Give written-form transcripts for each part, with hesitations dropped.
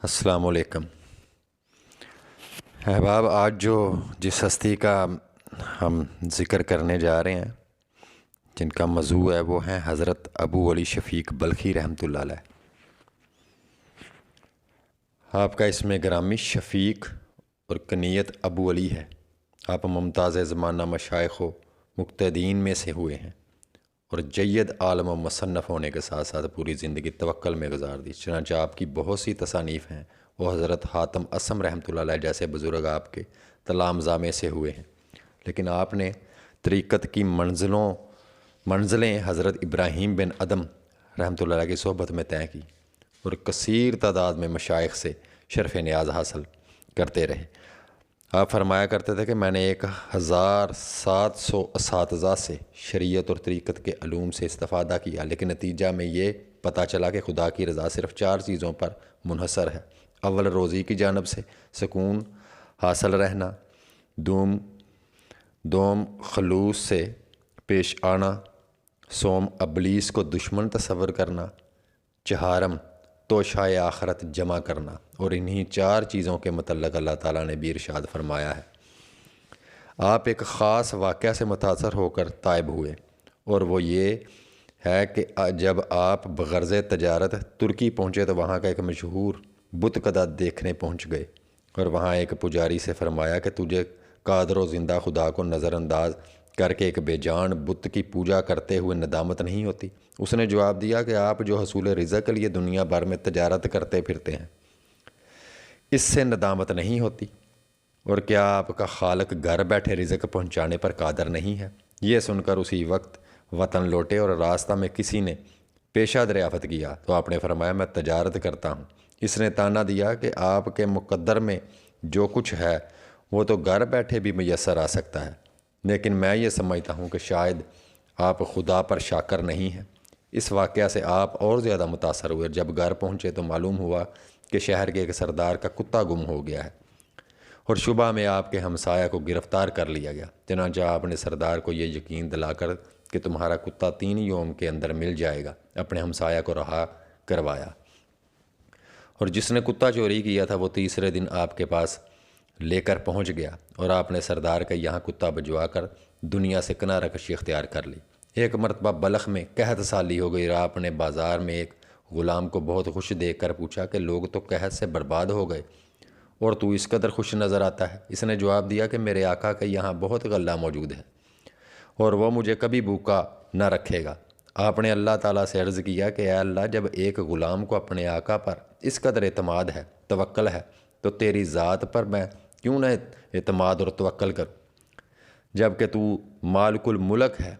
السلام علیکم احباب، آج جس ہستی کا ہم ذکر کرنے جا رہے ہیں، جن کا موضوع ہے، وہ ہیں حضرت ابو علی شفیق بلخی رحمۃ اللہ علیہ۔ آپ کا اسم گرامی شفیق اور کنیت ابو علی ہے۔ آپ ممتاز زمانہ مشائخ و مقتدین میں سے ہوئے ہیں اور جید عالم و مصنف ہونے کے ساتھ ساتھ پوری زندگی توکل میں گزار دی۔ چنانچہ آپ کی بہت سی تصانیف ہیں، وہ حضرت حاتم اسم رحمۃ اللہ علیہ جیسے بزرگ آپ کے تلامذہ سے ہوئے ہیں، لیکن آپ نے طریقت کی منزلیں حضرت ابراہیم بن ادم رحمۃ اللہ علیہ کی صحبت میں طے کی اور کثیر تعداد میں مشائخ سے شرف نیاز حاصل کرتے رہے۔ آپ فرمایا کرتے تھے کہ میں نے 1700 اساتذہ سے شریعت اور طریقت کے علوم سے استفادہ کیا، لیکن نتیجہ میں یہ پتہ چلا کہ خدا کی رضا صرف 4 چیزوں پر منحصر ہے: اول، روزی کی جانب سے سکون حاصل رہنا; دوم، خلوص سے پیش آنا; سوم، ابلیس کو دشمن تصور کرنا; چہارم، توشہ آخرت جمع کرنا۔ اور انہی 4 چیزوں کے متعلق اللہ تعالیٰ نے بھی ارشاد فرمایا ہے۔ آپ ایک خاص واقعہ سے متاثر ہو کر تائب ہوئے، اور وہ یہ ہے کہ جب آپ بغرض تجارت ترکی پہنچے تو وہاں کا ایک مشہور بت کدہ دیکھنے پہنچ گئے، اور وہاں ایک پجاری سے فرمایا کہ تجھے قادر و زندہ خدا کو نظر انداز کر کے ایک بے جان بت کی پوجا کرتے ہوئے ندامت نہیں ہوتی؟ اس نے جواب دیا کہ آپ جو حصول رزق کے لیے دنیا بھر میں تجارت کرتے پھرتے ہیں، اس سے ندامت نہیں ہوتی؟ اور کیا آپ کا خالق گھر بیٹھے رزق پہنچانے پر قادر نہیں ہے؟ یہ سن کر اسی وقت وطن لوٹے، اور راستہ میں کسی نے پیشہ دریافت کیا تو آپ نے فرمایا میں تجارت کرتا ہوں۔ اس نے تانا دیا کہ آپ کے مقدر میں جو کچھ ہے وہ تو گھر بیٹھے بھی میسر آ سکتا ہے، لیکن میں یہ سمجھتا ہوں کہ شاید آپ خدا پر شاکر نہیں ہیں۔ اس واقعہ سے آپ اور زیادہ متاثر ہوئے۔ جب گھر پہنچے تو معلوم ہوا کہ شہر کے ایک سردار کا کتا گم ہو گیا ہے، اور شبہ میں آپ کے ہمسایہ کو گرفتار کر لیا گیا۔ چنانچہ آپ نے سردار کو یہ یقین دلا کر کہ تمہارا کتا 3 یوم کے اندر مل جائے گا، اپنے ہمسایہ کو رہا کروایا، اور جس نے کتا چوری کیا تھا وہ تیسرے دن آپ کے پاس لے کر پہنچ گیا، اور آپ نے سردار کا یہاں کتا بھجوا کر دنیا سے کنارہ کشی اختیار کر لی۔ ایک مرتبہ بلخ میں قحط سالی ہو گئی، اور آپ نے بازار میں ایک غلام کو بہت خوش دیکھ کر پوچھا کہ لوگ تو قحط سے برباد ہو گئے اور تو اس قدر خوش نظر آتا ہے؟ اس نے جواب دیا کہ میرے آقا کا یہاں بہت غلہ موجود ہے اور وہ مجھے کبھی بھوکا نہ رکھے گا۔ آپ نے اللہ تعالیٰ سے عرض کیا کہ اے اللہ، جب ایک غلام کو اپنے آقا پر اس قدر اعتماد ہے، توکل ہے، تو تیری ذات پر میں کیوں نہ اعتماد اور توکل کروں، جب کہ تو مالک الملک ہے۔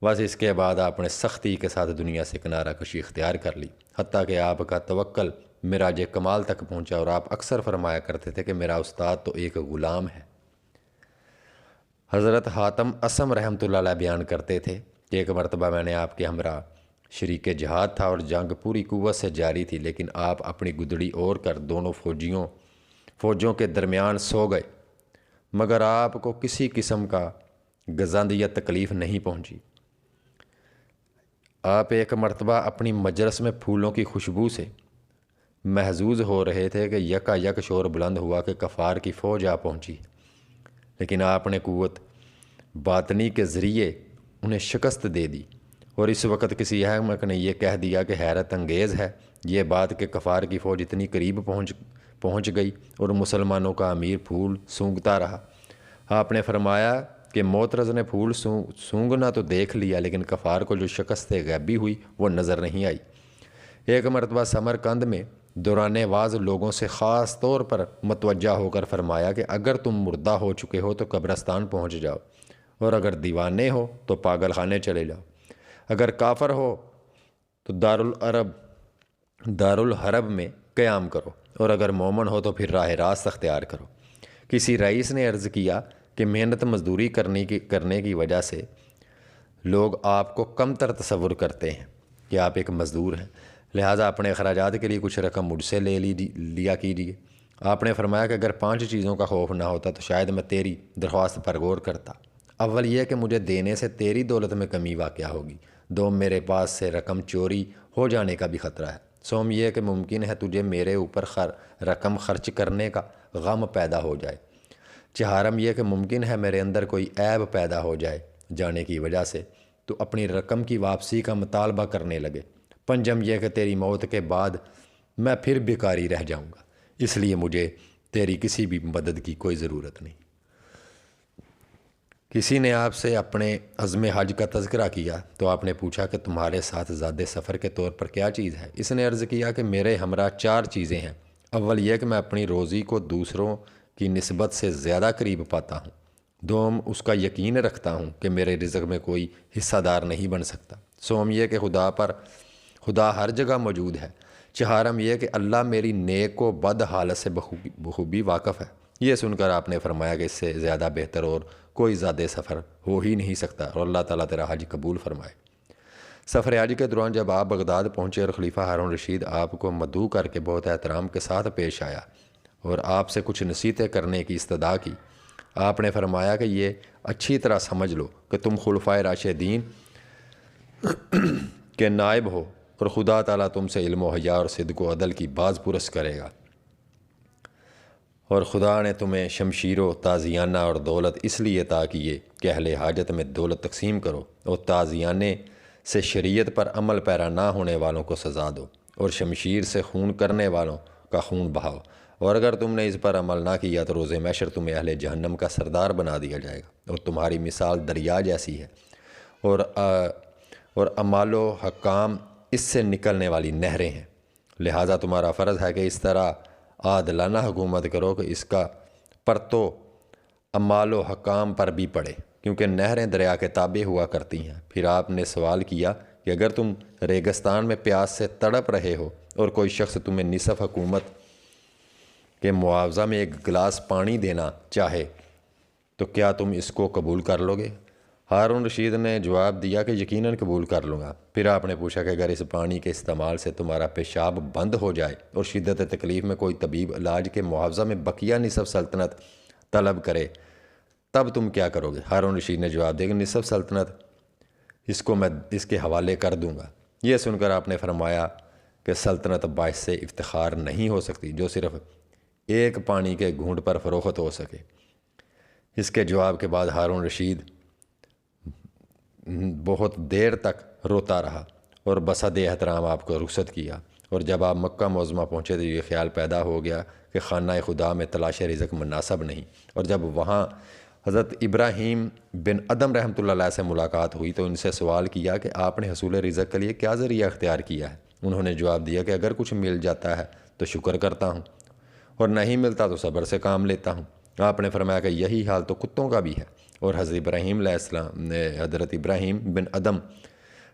بس اس کے بعد آپ نے سختی کے ساتھ دنیا سے کنارہ کشی اختیار کر لی، حتیٰ کہ آپ کا توکل معراج کمال تک پہنچا، اور آپ اکثر فرمایا کرتے تھے کہ میرا استاد تو ایک غلام ہے۔ حضرت حاتم اسم رحمۃ اللہ علیہ بیان کرتے تھے کہ ایک مرتبہ میں نے آپ کے ہمراہ شریک جہاد تھا اور جنگ پوری قوت سے جاری تھی، لیکن آپ اپنی گدڑی اوڑھ کر دونوں فوجوں کے درمیان سو گئے، مگر آپ کو کسی قسم کا گزند یا تکلیف نہیں پہنچی۔ آپ ایک مرتبہ اپنی مجلس میں پھولوں کی خوشبو سے محظوظ ہو رہے تھے کہ یکا یک شور بلند ہوا کہ کفار کی فوج آ پہنچی، لیکن آپ نے قوت باطنی کے ذریعے انہیں شکست دے دی، اور اس وقت کسی احمق نے یہ کہہ دیا کہ حیرت انگیز ہے یہ بات کہ کفار کی فوج اتنی قریب پہنچ گئی اور مسلمانوں کا امیر پھول سونگھتا رہا۔ آپ نے فرمایا کہ معترض نے پھول سونگھنا تو دیکھ لیا، لیکن کفار کو جو شکست غیبی ہوئی وہ نظر نہیں آئی۔ ایک مرتبہ سمرقند میں دوران واز لوگوں سے خاص طور پر متوجہ ہو کر فرمایا کہ اگر تم مردہ ہو چکے ہو تو قبرستان پہنچ جاؤ، اور اگر دیوانے ہو تو پاگل خانے چلے جاؤ، اگر کافر ہو تو دارالحرب میں قیام کرو، اور اگر مومن ہو تو پھر راہ راست اختیار کرو۔ کسی رئیس نے عرض کیا کہ محنت مزدوری کرنے کی وجہ سے لوگ آپ کو کم تر تصور کرتے ہیں کہ آپ ایک مزدور ہیں، لہٰذا اپنے اخراجات کے لیے کچھ رقم مجھ سے لیا کیجیے۔ آپ نے فرمایا کہ اگر 5 چیزوں کا خوف نہ ہوتا تو شاید میں تیری درخواست پر غور کرتا۔ اول یہ کہ مجھے دینے سے تیری دولت میں کمی واقع ہوگی، دوم میرے پاس سے رقم چوری ہو جانے کا بھی خطرہ ہے، سوم یہ کہ ممکن ہے تجھے میرے اوپر رقم خرچ کرنے کا غم پیدا ہو جائے۔ چہارم یہ کہ ممکن ہے میرے اندر کوئی عیب پیدا ہو جائے جانے کی وجہ سے تو اپنی رقم کی واپسی کا مطالبہ کرنے لگے۔ پنجم یہ کہ تیری موت کے بعد میں پھر بیکاری رہ جاؤں گا، اس لیے مجھے تیری کسی بھی مدد کی کوئی ضرورت نہیں۔ کسی نے آپ سے اپنے عزم حج کا تذکرہ کیا تو آپ نے پوچھا کہ تمہارے ساتھ زاد سفر کے طور پر کیا چیز ہے؟ اس نے عرض کیا کہ میرے ہمراہ 4 چیزیں ہیں۔ اول یہ کہ میں اپنی روزی کو دوسروں کی نسبت سے زیادہ قریب پاتا ہوں۔ دوم اس کا یقین رکھتا ہوں کہ میرے رزق میں کوئی حصہ دار نہیں بن سکتا۔ سوم یہ کہ خدا ہر جگہ موجود ہے۔ چہارم یہ کہ اللہ میری نیک و بد حالت سے بخوبی واقف ہے۔ یہ سن کر آپ نے فرمایا کہ اس سے زیادہ بہتر اور کوئی زاد سفر ہو ہی نہیں سکتا، اور اللہ تعالیٰ تیرا حج قبول فرمائے۔ سفر حج کے دوران جب آپ بغداد پہنچے اور خلیفہ ہارون رشید آپ کو مدعو کر کے بہت احترام کے ساتھ پیش آیا اور آپ سے کچھ نصیحتیں کرنے کی استدعا کی، آپ نے فرمایا کہ یہ اچھی طرح سمجھ لو کہ تم خلفائے راشدین کے نائب ہو، اور خدا تعالیٰ تم سے علم و حیا اور صدق و عدل کی باز پرس کرے گا، اور خدا نے تمہیں شمشیر و تازیانہ اور دولت اس لیے عطا کی ہے کہ اہل حاجت میں دولت تقسیم کرو، اور تازیانے سے شریعت پر عمل پیرا نہ ہونے والوں کو سزا دو، اور شمشیر سے خون کرنے والوں کا خون بہاؤ، اور اگر تم نے اس پر عمل نہ کیا تو روز محشر تمہیں اہل جہنم کا سردار بنا دیا جائے گا، اور تمہاری مثال دریا جیسی ہے، اور اعمال و حکام اس سے نکلنے والی نہریں ہیں، لہٰذا تمہارا فرض ہے کہ اس طرح عادلانہ حکومت کرو کہ اس کا پرتو اعمال و حکام پر بھی پڑے، کیونکہ نہریں دریا کے تابع ہوا کرتی ہیں۔ پھر آپ نے سوال کیا کہ اگر تم ریگستان میں پیاس سے تڑپ رہے ہو اور کوئی شخص تمہیں نصف حکومت کے معاوضہ میں ایک گلاس پانی دینا چاہے تو کیا تم اس کو قبول کر لو گے؟ ہارون رشید نے جواب دیا کہ یقیناً قبول کر لوں گا۔ پھر آپ نے پوچھا کہ اگر اس پانی کے استعمال سے تمہارا پیشاب بند ہو جائے اور شدت تکلیف میں کوئی طبیب علاج کے معاوضہ میں بقیہ نصف سلطنت طلب کرے تب تم کیا کرو گے؟ ہارون رشید نے جواب دیا کہ نصف سلطنت اس کو میں اس کے حوالے کر دوں گا۔ یہ سن کر آپ نے فرمایا کہ سلطنت باعث سے افتخار نہیں ہو سکتی جو صرف ایک پانی کے گھونٹ پر فروخت ہو سکے۔ اس کے جواب کے بعد ہارون رشید بہت دیر تک روتا رہا اور بصد احترام آپ کو رخصت کیا، اور جب آپ مکہ معظمہ پہنچے تو یہ خیال پیدا ہو گیا کہ خانہ خدا میں تلاش رزق مناسب نہیں، اور جب وہاں حضرت ابراہیم بن ادم رحمۃ اللہ علیہ سے ملاقات ہوئی تو ان سے سوال کیا کہ آپ نے حصول رزق کے لیے کیا ذریعہ اختیار کیا ہے؟ انہوں نے جواب دیا کہ اگر کچھ مل جاتا ہے تو شکر کرتا ہوں، اور نہیں ملتا تو صبر سے کام لیتا ہوں۔ آپ نے فرمایا کہ یہی حال تو کتوں کا بھی ہے، اور حضرت ابراہیم بن ادم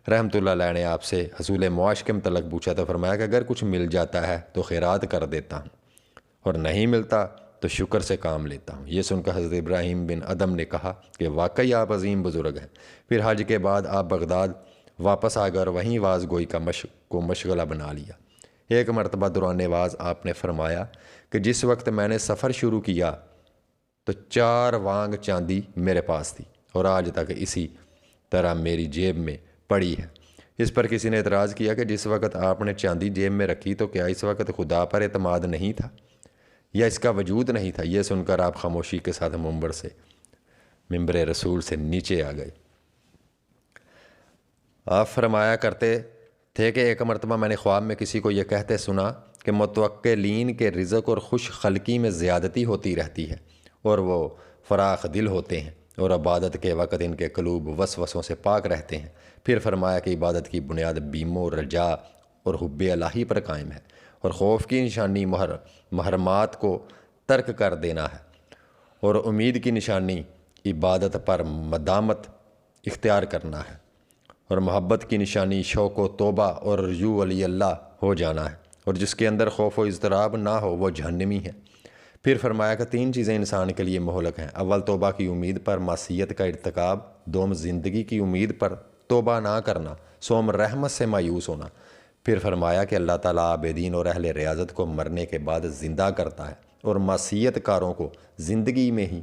رحمۃ اللہ علیہ نے آپ سے حصول معاش کے متعلق پوچھا تو فرمایا کہ اگر کچھ مل جاتا ہے تو خیرات کر دیتا ہوں، اور نہیں ملتا تو شکر سے کام لیتا ہوں۔ یہ سن کر حضرت ابراہیم بن ادم نے کہا کہ واقعی آپ عظیم بزرگ ہیں۔ پھر حج کے بعد آپ بغداد واپس آ گئے اور وہیں واز گوئی کو مشغلہ بنا لیا۔ ایک مرتبہ دوران واز آپ نے فرمایا کہ جس وقت میں نے سفر شروع کیا تو 4 وانگ چاندی میرے پاس تھی، اور آج تک اسی طرح میری جیب میں پڑی ہے۔ اس پر کسی نے اعتراض کیا کہ جس وقت آپ نے چاندی جیب میں رکھی تو کیا اس وقت خدا پر اعتماد نہیں تھا یا اس کا وجود نہیں تھا؟ یہ سن کر آپ خاموشی کے ساتھ ممبر رسول سے نیچے آ گئے۔ آپ فرمایا کرتے تھے کہ ایک مرتبہ میں نے خواب میں کسی کو یہ کہتے سنا کہ متوکلین کے رزق اور خوش خلقی میں زیادتی ہوتی رہتی ہے، اور وہ فراخ دل ہوتے ہیں، اور عبادت کے وقت ان کے قلوب وسوسوں سے پاک رہتے ہیں۔ پھر فرمایا کہ عبادت کی بنیاد بیم و رجا اور حب الہی پر قائم ہے، اور خوف کی نشانی محرمات کو ترک کر دینا ہے، اور امید کی نشانی عبادت پر مدامت اختیار کرنا ہے، اور محبت کی نشانی شوق و توبہ اور رجوع علی اللہ ہو جانا ہے، اور جس کے اندر خوف و اضطراب نہ ہو وہ جہنمی ہے۔ پھر فرمایا کہ 3 چیزیں انسان کے لیے مہلک ہیں: اول توبہ کی امید پر معصیت کا ارتکاب، دوم زندگی کی امید پر توبہ نہ کرنا، سوم رحمت سے مایوس ہونا۔ پھر فرمایا کہ اللہ تعالیٰ عابدین اور اہل ریاضت کو مرنے کے بعد زندہ کرتا ہے اور معصیت کاروں کو زندگی میں ہی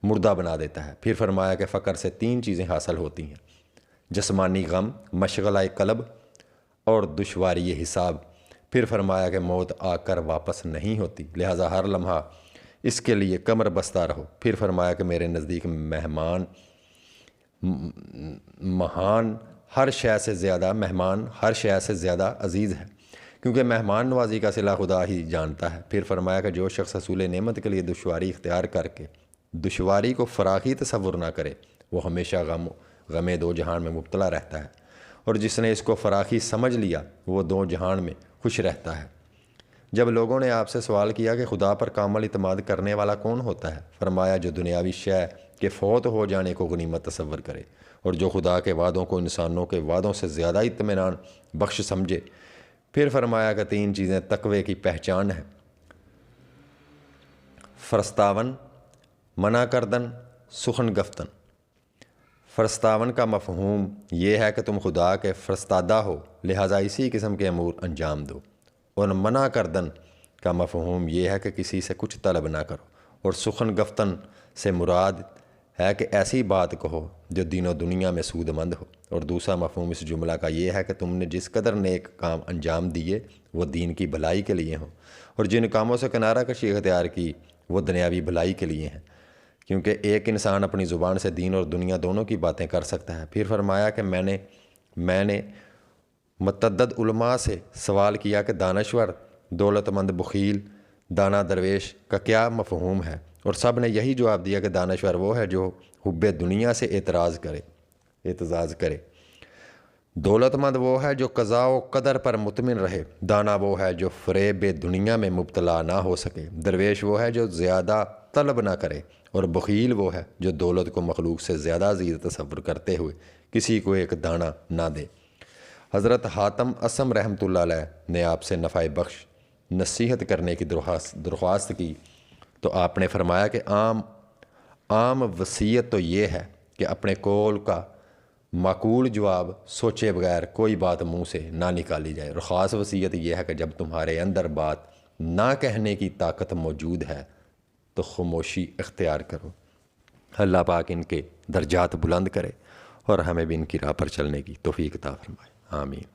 مردہ بنا دیتا ہے۔ پھر فرمایا کہ فقر سے 3 چیزیں حاصل ہوتی ہیں: جسمانی غم، مشغلہ قلب اور دشواری حساب۔ پھر فرمایا کہ موت آ کر واپس نہیں ہوتی، لہٰذا ہر لمحہ اس کے لیے کمر بستہ رہو۔ پھر فرمایا کہ میرے نزدیک مہمان ہر شے سے زیادہ عزیز ہے، کیونکہ مہمان نوازی کا صلہ خدا ہی جانتا ہے۔ پھر فرمایا کہ جو شخص حصول نعمت کے لیے دشواری اختیار کر کے دشواری کو فراخی تصور نہ کرے، وہ ہمیشہ غم دو جہان میں مبتلا رہتا ہے، اور جس نے اس کو فراخی سمجھ لیا وہ دو جہان میں خوش رہتا ہے۔ جب لوگوں نے آپ سے سوال کیا کہ خدا پر کامل اعتماد کرنے والا کون ہوتا ہے، فرمایا جو دنیاوی شے کے فوت ہو جانے کو غنیمت تصور کرے اور جو خدا کے وعدوں کو انسانوں کے وعدوں سے زیادہ اطمینان بخش سمجھے۔ پھر فرمایا کہ 3 چیزیں تقوی کی پہچان ہیں: فرستاون، منع کردن، سخن گفتن۔ فرستاون کا مفہوم یہ ہے کہ تم خدا کے فرستادہ ہو، لہٰذا اسی قسم کے امور انجام دو، اور منع کردن کا مفہوم یہ ہے کہ کسی سے کچھ طلب نہ کرو، اور سخن گفتن سے مراد ہے کہ ایسی بات کہو جو دین و دنیا میں سود مند ہو، اور دوسرا مفہوم اس جملہ کا یہ ہے کہ تم نے جس قدر نیک کام انجام دیے وہ دین کی بھلائی کے لیے ہوں، اور جن کاموں سے کنارہ کشی اختیار کی وہ دنیاوی بھلائی کے لیے ہیں، کیونکہ ایک انسان اپنی زبان سے دین اور دنیا دونوں کی باتیں کر سکتا ہے۔ پھر فرمایا کہ میں نے متعدد علماء سے سوال کیا کہ دانشور، دولت مند، بخیل، دانا، درویش کا کیا مفہوم ہے، اور سب نے یہی جواب دیا کہ دانشور وہ ہے جو حب دنیا سے اعتزاز کرے، دولت مند وہ ہے جو قضاء و قدر پر مطمئن رہے، دانا وہ ہے جو فریب دنیا میں مبتلا نہ ہو سکے، درویش وہ ہے جو زیادہ طلب نہ کرے، اور بخیل وہ ہے جو دولت کو مخلوق سے زیادہ عزیز تصور کرتے ہوئے کسی کو ایک دانہ نہ دے۔ حضرت حاتم اسم رحمۃ اللہ علیہ نے آپ سے نفع بخش نصیحت کرنے کی درخواست کی، تو آپ نے فرمایا کہ عام وصیت تو یہ ہے کہ اپنے قول کا معقول جواب سوچے بغیر کوئی بات منہ سے نہ نکالی جائے، اور خاص وصیت یہ ہے کہ جب تمہارے اندر بات نہ کہنے کی طاقت موجود ہے تو خاموشی اختیار کرو۔ اللہ پاک ان کے درجات بلند کرے اور ہمیں بھی ان کی راہ پر چلنے کی توفیق عطا فرمائے، آمین۔